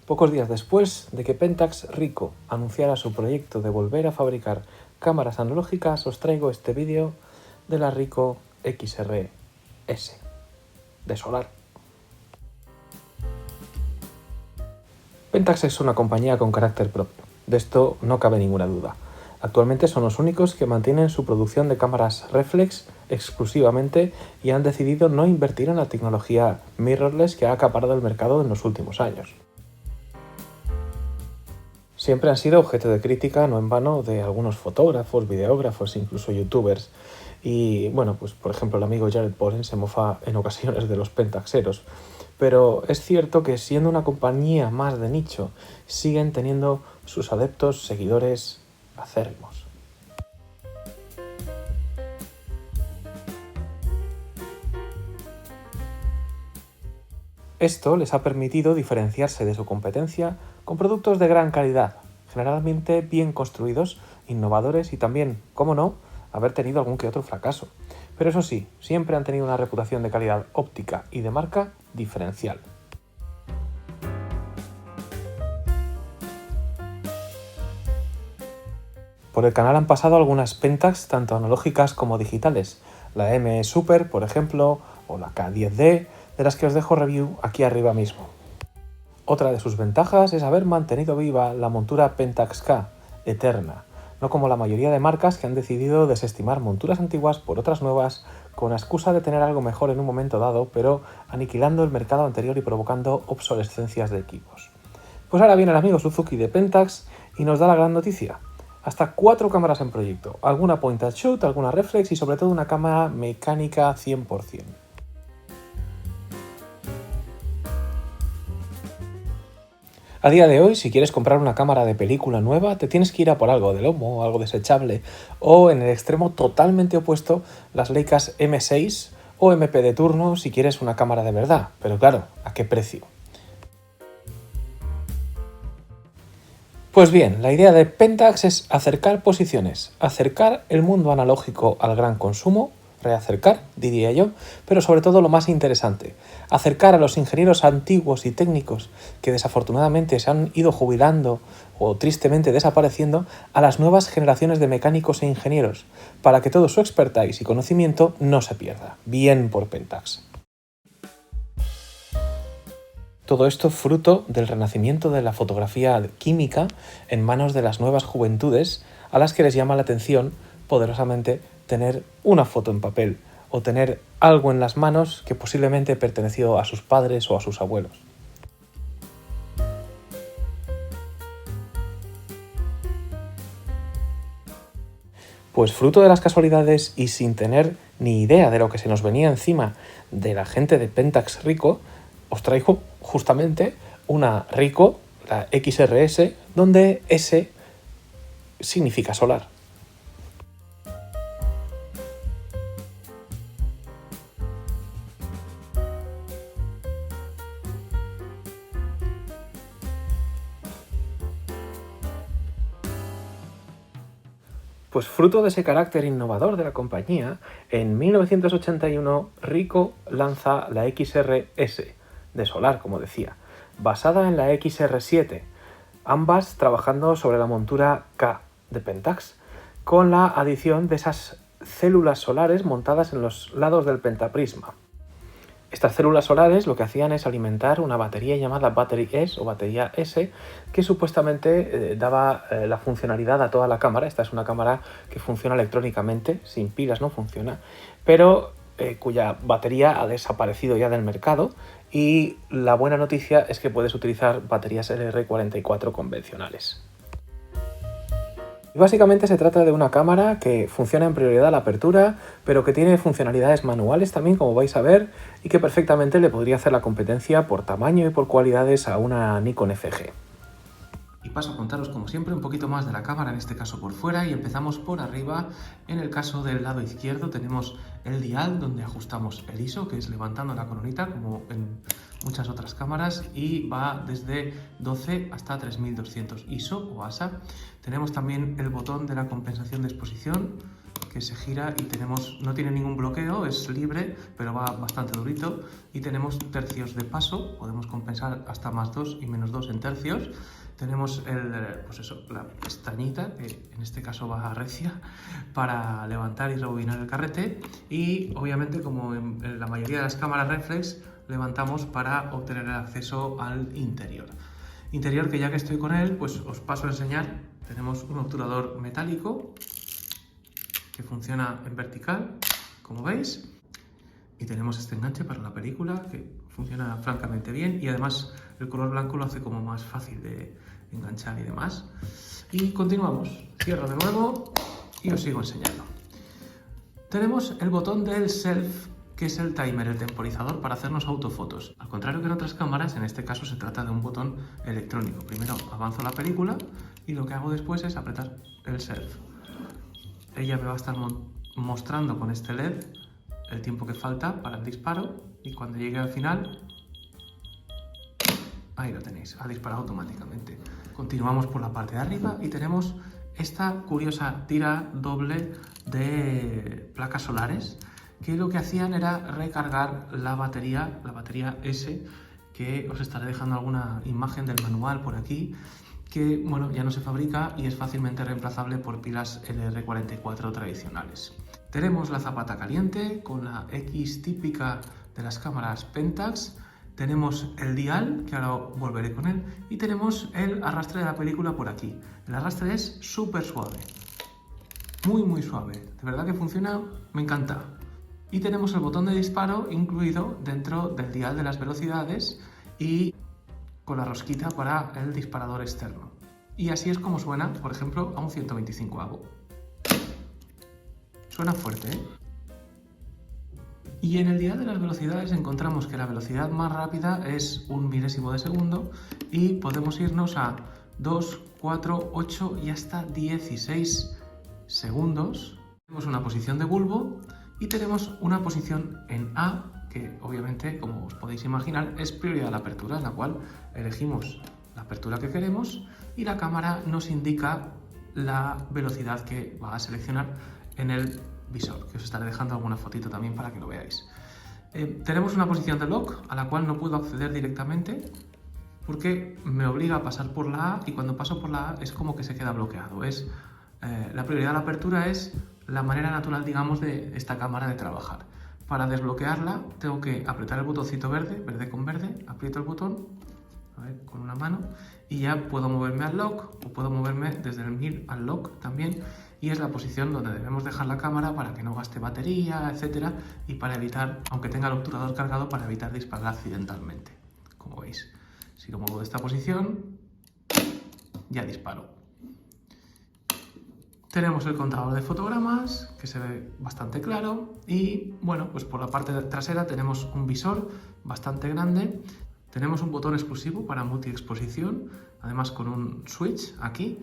Pocos días después de que Pentax Ricoh anunciara su proyecto de volver a fabricar cámaras analógicas, os traigo este vídeo de la Ricoh XR-S de solar. Pentax es una compañía con carácter propio, de esto no cabe ninguna duda. Actualmente son los únicos que mantienen su producción de cámaras reflex exclusivamente y han decidido no invertir en la tecnología mirrorless que ha acaparado el mercado en los últimos años. Siempre han sido objeto de crítica, no en vano, de algunos fotógrafos, videógrafos, incluso youtubers. Y bueno, pues por ejemplo el amigo Jared Polin se mofa en ocasiones de los pentaxeros. Pero es cierto que siendo una compañía más de nicho, siguen teniendo sus adeptos, seguidores acérrimos. Esto les ha permitido diferenciarse de su competencia con productos de gran calidad, generalmente bien construidos, innovadores y también, cómo no, haber tenido algún que otro fracaso. Pero eso sí, siempre han tenido una reputación de calidad óptica y de marca diferencial. Por el canal han pasado algunas Pentax, tanto analógicas como digitales, la M Super, por ejemplo, o la K10D, de las que os dejo review aquí arriba mismo. Otra de sus ventajas es haber mantenido viva la montura Pentax K, eterna, no como la mayoría de marcas que han decidido desestimar monturas antiguas por otras nuevas con la excusa de tener algo mejor en un momento dado, pero aniquilando el mercado anterior y provocando obsolescencias de equipos. Pues ahora viene el amigo Suzuki de Pentax y nos da la gran noticia. Hasta 4 cámaras en proyecto, alguna point and shoot, alguna reflex y sobre todo una cámara mecánica 100%. A día de hoy, si quieres comprar una cámara de película nueva, te tienes que ir a por algo de lomo, algo desechable, o en el extremo totalmente opuesto, las Leicas M6 o MP de turno si quieres una cámara de verdad. Pero claro, ¿a qué precio? Pues bien, la idea de Pentax es acercar posiciones, acercar el mundo analógico al gran consumo, reacercar, diría yo, pero sobre todo lo más interesante, acercar a los ingenieros antiguos y técnicos que desafortunadamente se han ido jubilando o tristemente desapareciendo a las nuevas generaciones de mecánicos e ingenieros, para que todo su expertise y conocimiento no se pierda. Bien por Pentax. Todo esto fruto del renacimiento de la fotografía química en manos de las nuevas juventudes a las que les llama la atención poderosamente tener una foto en papel o tener algo en las manos que posiblemente perteneció a sus padres o a sus abuelos. Pues fruto de las casualidades y sin tener ni idea de lo que se nos venía encima de la gente de Pentax Ricoh, os traigo justamente una Ricoh, la XR-S, donde S significa solar. Pues fruto de ese carácter innovador de la compañía, en 1981 Ricoh lanza la XR-S, de solar, como decía, basada en la XR7, ambas trabajando sobre la montura K de Pentax, con la adición de esas células solares montadas en los lados del pentaprisma. Estas células solares lo que hacían es alimentar una batería llamada Battery S o batería S, que supuestamente daba la funcionalidad a toda la cámara. Esta es una cámara que funciona electrónicamente, sin pilas no funciona, pero cuya batería ha desaparecido ya del mercado, y la buena noticia es que puedes utilizar baterías LR44 convencionales. Básicamente se trata de una cámara que funciona en prioridad a la apertura, pero que tiene funcionalidades manuales también, como vais a ver, y que perfectamente le podría hacer la competencia por tamaño y por cualidades a una Nikon FG. Y paso a contaros, como siempre, un poquito más de la cámara, en este caso por fuera, y empezamos por arriba. En el caso del lado izquierdo tenemos el dial donde ajustamos el ISO, que es levantando la coronita, como en muchas otras cámaras, y va desde 12 hasta 3200 ISO o ASA. Tenemos también el botón de la compensación de exposición, que se gira y no tiene ningún bloqueo, es libre, pero va bastante durito. Y tenemos tercios de paso, podemos compensar hasta +2 y -2 en tercios. Tenemos la pestañita, que en este caso va recia, para levantar y rebobinar el carrete. Y obviamente, como en la mayoría de las cámaras reflex, levantamos para obtener el acceso al interior. Interior que, ya que estoy con él, pues os paso a enseñar. Tenemos un obturador metálico que funciona en vertical, como veis. Y tenemos este enganche para la película, que funciona francamente bien, y además el color blanco lo hace como más fácil de enganchar y demás. Y continuamos. Cierro de nuevo y os sigo enseñando. Tenemos el botón del self, que es el timer, el temporizador para hacernos autofotos. Al contrario que en otras cámaras, en este caso se trata de un botón electrónico. Primero avanzo la película y lo que hago después es apretar el self. Ella me va a estar mostrando con este LED el tiempo que falta para el disparo, y cuando llegue al final, ahí lo tenéis, ha disparado automáticamente. Continuamos por la parte de arriba y tenemos esta curiosa tira doble de placas solares, que lo que hacían era recargar la batería S, que os estaré dejando alguna imagen del manual por aquí, que bueno, ya no se fabrica y es fácilmente reemplazable por pilas LR44 tradicionales. Tenemos la zapata caliente con la X típica de las cámaras Pentax. Tenemos el dial, que ahora volveré con él, y tenemos el arrastre de la película por aquí. El arrastre es súper suave, muy suave, de verdad que funciona, me encanta. Y tenemos el botón de disparo incluido dentro del dial de las velocidades y con la rosquita para el disparador externo. Y así es como suena, por ejemplo, a un 125avo. Suena fuerte, ¿eh? Y en el dial de las velocidades encontramos que la velocidad más rápida es 1 milésimo de segundo, y podemos irnos a 2, 4, 8 y hasta 16 segundos. Tenemos una posición de bulbo y tenemos una posición en A, que obviamente, como os podéis imaginar, es prioridad a la apertura, en la cual elegimos la apertura que queremos y la cámara nos indica la velocidad que va a seleccionar en el visor, que os estaré dejando alguna fotito también para que lo veáis. Tenemos una posición de lock a la cual no puedo acceder directamente porque me obliga a pasar por la A, y cuando paso por la A es como que se queda bloqueado. La prioridad a la apertura es la manera natural, digamos, de esta cámara de trabajar. Para desbloquearla tengo que apretar el botoncito verde, verde con verde, aprieto el botón, a ver, con una mano, y ya puedo moverme al lock, o puedo moverme desde el mir al lock también, y es la posición donde debemos dejar la cámara para que no gaste batería, etcétera, y para evitar, aunque tenga el obturador cargado, para evitar disparar accidentalmente. Como veis, si lo muevo de esta posición, ya disparo. Tenemos el contador de fotogramas, que se ve bastante claro, y bueno, pues por la parte trasera tenemos un visor bastante grande. Tenemos un botón exclusivo para multiexposición, además con un switch aquí.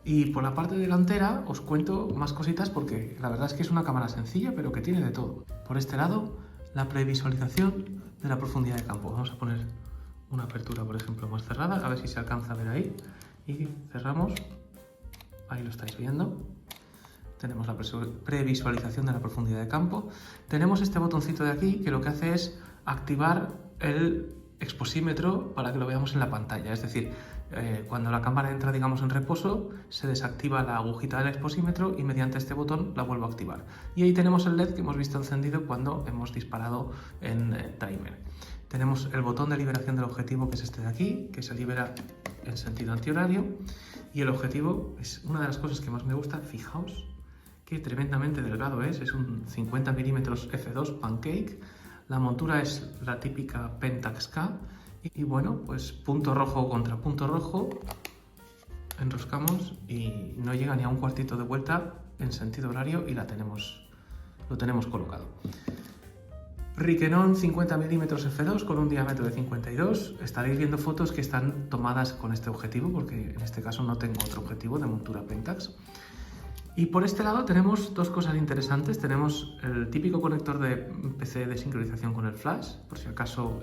Y por la parte delantera os cuento más cositas, porque la verdad es que es una cámara sencilla, pero que tiene de todo. Por este lado, la previsualización de la profundidad de campo. Vamos a poner una apertura, por ejemplo, más cerrada, a ver si se alcanza a ver ahí. Y cerramos. Ahí lo estáis viendo. Tenemos la previsualización de la profundidad de campo. Tenemos este botoncito de aquí, que lo que hace es activar el exposímetro para que lo veamos en la pantalla. Es decir, cuando la cámara entra, digamos, en reposo, se desactiva la agujita del exposímetro y mediante este botón la vuelvo a activar. Y ahí tenemos el LED que hemos visto encendido cuando hemos disparado en timer. Tenemos el botón de liberación del objetivo, que es este de aquí, que se libera en sentido antihorario. Y el objetivo es una de las cosas que más me gusta. Fijaos qué tremendamente delgado es un 50 mm f2 pancake. La montura es la típica Pentax K. Y bueno, pues punto rojo contra punto rojo, enroscamos y no llega ni a un cuartito de vuelta en sentido horario y lo tenemos colocado. Rikenon 50 mm f2 con un diámetro de 52. Estaréis viendo fotos que están tomadas con este objetivo, porque en este caso no tengo otro objetivo de montura Pentax. Y por este lado tenemos dos cosas interesantes. Tenemos el típico conector de PC de sincronización con el flash, por si acaso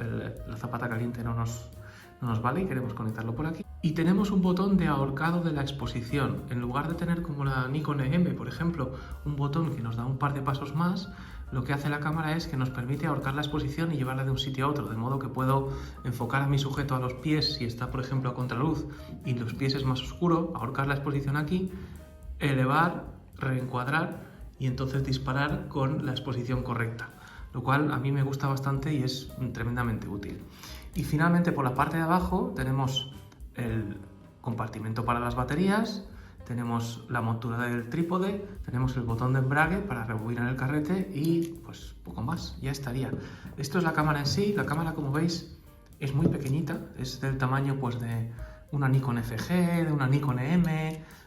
la zapata caliente no nos vale y queremos conectarlo por aquí. Y tenemos un botón de ahorcado de la exposición. En lugar de tener como la Nikon EM, por ejemplo, un botón que nos da un par de pasos más, lo que hace la cámara es que nos permite ahorcar la exposición y llevarla de un sitio a otro, de modo que puedo enfocar a mi sujeto a los pies si está, por ejemplo, a contraluz y los pies es más oscuro, ahorcar la exposición aquí, elevar, reencuadrar y entonces disparar con la exposición correcta, lo cual a mí me gusta bastante y es tremendamente útil. Y finalmente por la parte de abajo tenemos el compartimento para las baterías, tenemos la montura del trípode, tenemos el botón de embrague para rebobinar el carrete y pues poco más, ya estaría. Esto es la cámara en sí. La cámara, como veis, es muy pequeñita, es del tamaño pues de una Nikon FG, de una Nikon EM,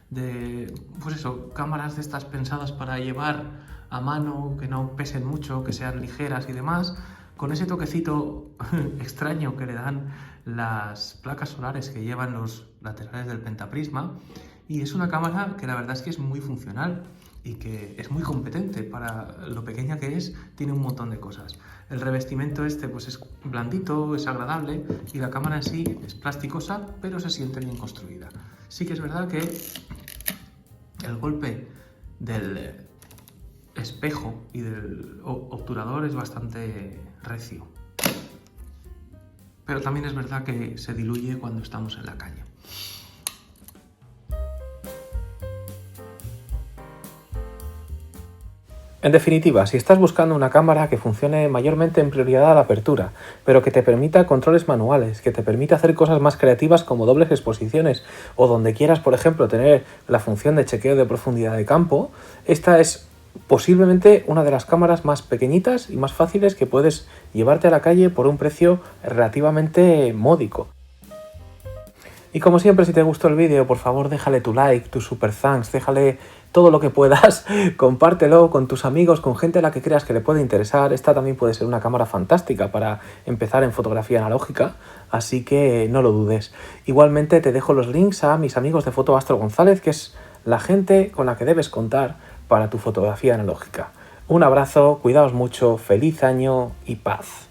de pues eso, cámaras de estas pensadas para llevar a mano, que no pesen mucho, que sean ligeras y demás, con ese toquecito extraño que le dan las placas solares que llevan los laterales del pentaprisma. Y es una cámara que la verdad es que es muy funcional y que es muy competente para lo pequeña que es, tiene un montón de cosas. El revestimiento este pues es blandito, es agradable y la cámara en sí es plasticosa, pero se siente bien construida. Sí que es verdad que el golpe del espejo y del obturador es bastante recio, pero también es verdad que se diluye cuando estamos en la calle. En definitiva, si estás buscando una cámara que funcione mayormente en prioridad a la apertura, pero que te permita controles manuales, que te permita hacer cosas más creativas como dobles exposiciones o donde quieras, por ejemplo, tener la función de chequeo de profundidad de campo, esta es posiblemente una de las cámaras más pequeñitas y más fáciles que puedes llevarte a la calle por un precio relativamente módico. Y como siempre, si te gustó el vídeo, por favor déjale tu like, tu super thanks, déjale todo lo que puedas, compártelo con tus amigos, con gente a la que creas que le puede interesar. Esta también puede ser una cámara fantástica para empezar en fotografía analógica, así que no lo dudes. Igualmente te dejo los links a mis amigos de Foto Astro González, que es la gente con la que debes contar para tu fotografía analógica. Un abrazo, cuidaos mucho, feliz año y paz.